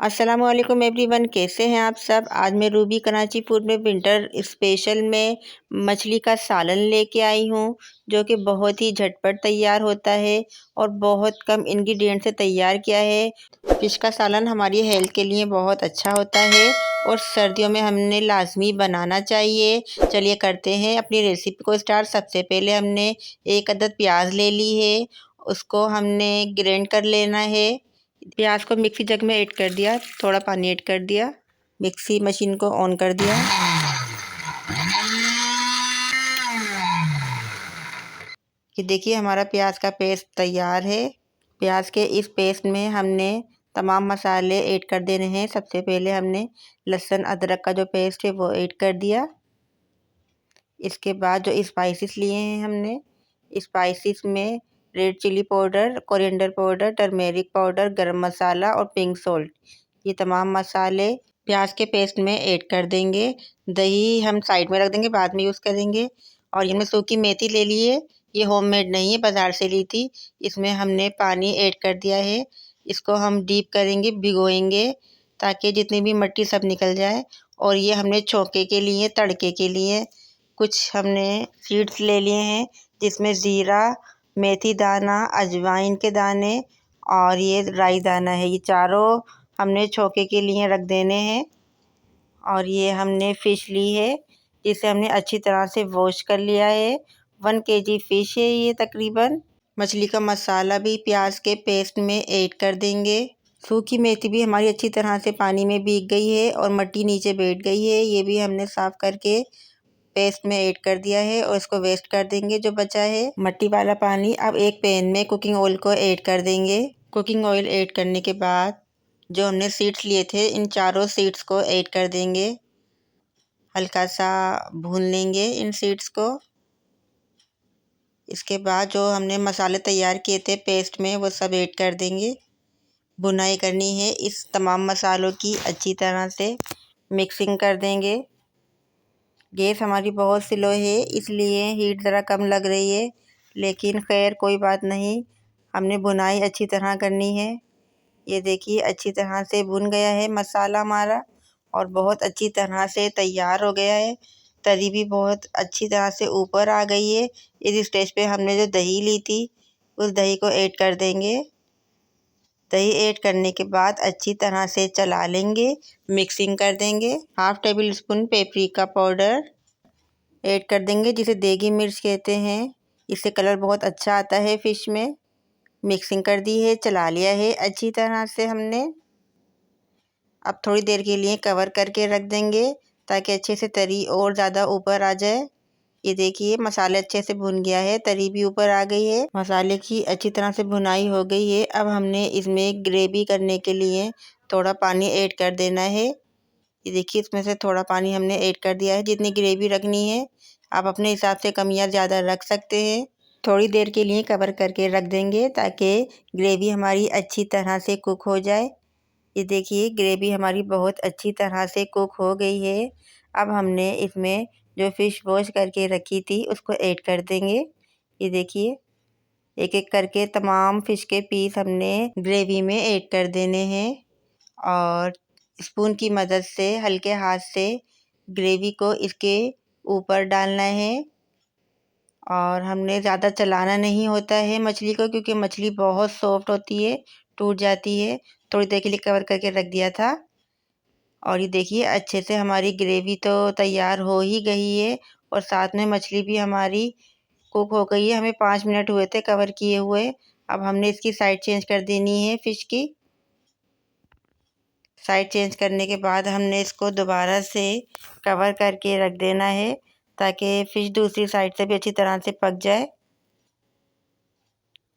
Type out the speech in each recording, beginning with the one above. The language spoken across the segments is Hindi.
अस्सलामुअलैकुम एवरीवन, कैसे हैं आप सब। आज मैं रूबी कराची फूड में विंटर स्पेशल में मछली का सालन लेके आई हूँ, जो कि बहुत ही झटपट तैयार होता है और बहुत कम इंग्रेडिएंट से तैयार किया है। फिश का सालन हमारी हेल्थ के लिए बहुत अच्छा होता है और सर्दियों में हमने लाजमी बनाना चाहिए। चलिए करते हैं अपनी रेसिपी को स्टार्ट। सबसे पहले हमने एक अदद प्याज ले ली है, उसको हमने ग्राइंड कर लेना है। प्याज को मिक्सी जग में ऐड कर दिया, थोड़ा पानी ऐड कर दिया, मिक्सी मशीन को ऑन कर दिया। ये देखिए हमारा प्याज का पेस्ट तैयार है। प्याज के इस पेस्ट में हमने तमाम मसाले ऐड कर देने हैं। सबसे पहले हमने लहसुन अदरक का जो पेस्ट है वो ऐड कर दिया। इसके बाद जो स्पाइसेस लिए हैं हमने, स्पाइसेस में red chilli powder, coriander powder, turmeric powder, garam masala और पिंक सॉल्ट, ये तमाम मसाले प्याज के पेस्ट में ऐड कर देंगे। दही हम साइड में रख देंगे, बाद में यूज़ करेंगे। और इनमें सूखी मेथी ले लिए, ये होममेड नहीं है, बाज़ार से ली थी। इसमें हमने पानी ऐड कर दिया है। इसको हम डीप करेंगे, भिगोएंगे ताकि जितनी भी मिट्टी सब निकल जाए। और ये हमने छौंके के लिए, तड़के के लिए कुछ हमने सीड्स ले लिए हैं, जिसमें ज़ीरा, मेथी दाना, अजवाइन के दाने और ये राई दाना है। ये चारों हमने छौंके के लिए रख देने हैं। और ये हमने फ़िश ली है, जिसे हमने अच्छी तरह से वॉश कर लिया है। 1 केजी फ़िश है ये तकरीबन। मछली का मसाला भी प्याज के पेस्ट में ऐड कर देंगे। सूखी मेथी भी हमारी अच्छी तरह से पानी में भीग गई है और मिट्टी नीचे बैठ गई है। ये भी हमने साफ़ करके पेस्ट में ऐड कर दिया है और इसको वेस्ट कर देंगे जो बचा है मिट्टी वाला पानी। अब एक पैन में कुकिंग ऑयल को ऐड कर देंगे। कुकिंग ऑयल ऐड करने के बाद जो हमने सीड्स लिए थे, इन चारों सीड्स को ऐड कर देंगे। हल्का सा भून लेंगे इन सीड्स को। इसके बाद जो हमने मसाले तैयार किए थे पेस्ट में, वो सब ऐड कर देंगे। भुनाई करनी है इस तमाम मसालों की, अच्छी तरह से मिक्सिंग कर देंगे। गैस हमारी बहुत स्लो है, इसलिए हीट ज़रा कम लग रही है, लेकिन खैर कोई बात नहीं, हमने भुनाई अच्छी तरह करनी है। ये देखिए अच्छी तरह से भुन गया है मसाला हमारा और बहुत अच्छी तरह से तैयार हो गया है। तरी भी बहुत अच्छी तरह से ऊपर आ गई है। इस स्टेज पे हमने जो दही ली थी, उस दही को ऐड कर देंगे। दही ऐड करने के बाद अच्छी तरह से चला लेंगे, मिक्सिंग कर देंगे। Half table spoon paprika powder add कर देंगे, जिसे देगी मिर्च कहते हैं। इससे कलर बहुत अच्छा आता है फ़िश में। मिक्सिंग कर दी है, चला लिया है अच्छी तरह से हमने। अब थोड़ी देर के लिए कवर करके रख देंगे ताकि अच्छे से तरी और ज़्यादा ऊपर आ जाए। ये देखिए मसाले अच्छे से भुन गया है, तरी भी ऊपर आ गई है, मसाले की अच्छी तरह से भुनाई हो गई है। अब हमने इसमें ग्रेवी करने के लिए थोड़ा पानी ऐड कर देना है। ये देखिए इसमें से थोड़ा पानी हमने ऐड कर दिया है। जितनी ग्रेवी रखनी है आप अपने हिसाब से कम या ज़्यादा रख सकते हैं। थोड़ी देर के लिए कवर करके रख देंगे ताकि ग्रेवी हमारी अच्छी तरह से कुक हो जाए। ये देखिए ग्रेवी हमारी बहुत अच्छी तरह से कुक हो गई है। अब हमने इसमें जो फ़िश वॉश करके रखी थी उसको ऐड कर देंगे। ये देखिए एक एक करके तमाम फ़िश के पीस हमने ग्रेवी में ऐड कर देने हैं और स्पून की मदद से हल्के हाथ से ग्रेवी को इसके ऊपर डालना है। और हमने ज़्यादा चलाना नहीं होता है मछली को, क्योंकि मछली बहुत सॉफ्ट होती है, टूट जाती है। थोड़ी देर के लिए कवर करके रख दिया था। और ये देखिए अच्छे से हमारी ग्रेवी तो तैयार हो ही गई है और साथ में मछली भी हमारी कुक हो गई है। हमें 5 मिनट हुए थे कवर किए हुए। अब हमने इसकी साइड चेंज कर देनी है फ़िश की। साइड चेंज करने के बाद हमने इसको दोबारा से कवर करके रख देना है ताकि फ़िश दूसरी साइड से भी अच्छी तरह से पक जाए।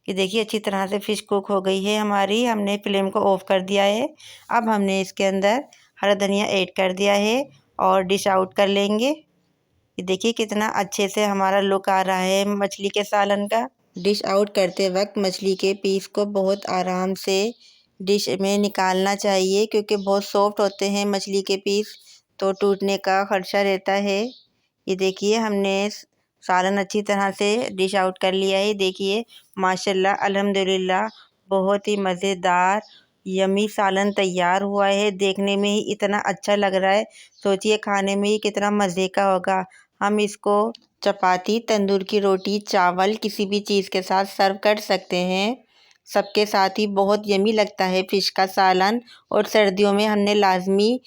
ये देखिए अच्छी तरह से फ़िश कुक हो गई है हमारी। हमने फ्लेम को ऑफ कर दिया है। अब हमने इसके अंदर हरा धनिया ऐड कर दिया है और डिश आउट कर लेंगे। ये देखिए कितना अच्छे से हमारा लुक आ रहा है मछली के सालन का। डिश आउट करते वक्त मछली के पीस को बहुत आराम से डिश में निकालना चाहिए, क्योंकि बहुत सॉफ्ट होते हैं मछली के पीस, तो टूटने का खदशा रहता है। ये देखिए हमने सालन अच्छी तरह से डिश आउट कर लिया है। देखिए माशाल्लाह अल्हम्दुलिल्लाह बहुत ही मज़ेदार यमी सालन तैयार हुआ है। देखने में ही इतना अच्छा लग रहा है, सोचिए खाने में ही कितना मज़े का होगा। हम इसको चपाती, तंदूर की रोटी, चावल किसी भी चीज़ के साथ सर्व कर सकते हैं। सबके साथ ही बहुत यमी लगता है फ़िश का सालन, और सर्दियों में हमने लाजमी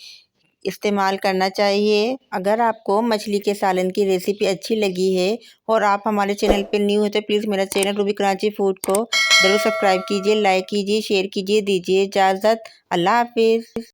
इस्तेमाल करना चाहिए। अगर आपको मछली के सालन की रेसिपी अच्छी लगी है और आप हमारे चैनल पर न्यू है तो प्लीज़ मेरा चैनल रूबी कराची फूड को ज़रूर सब्सक्राइब कीजिए, लाइक कीजिए, शेयर कीजिए। दीजिए इजाज़त। अल्लाह हाफिज़।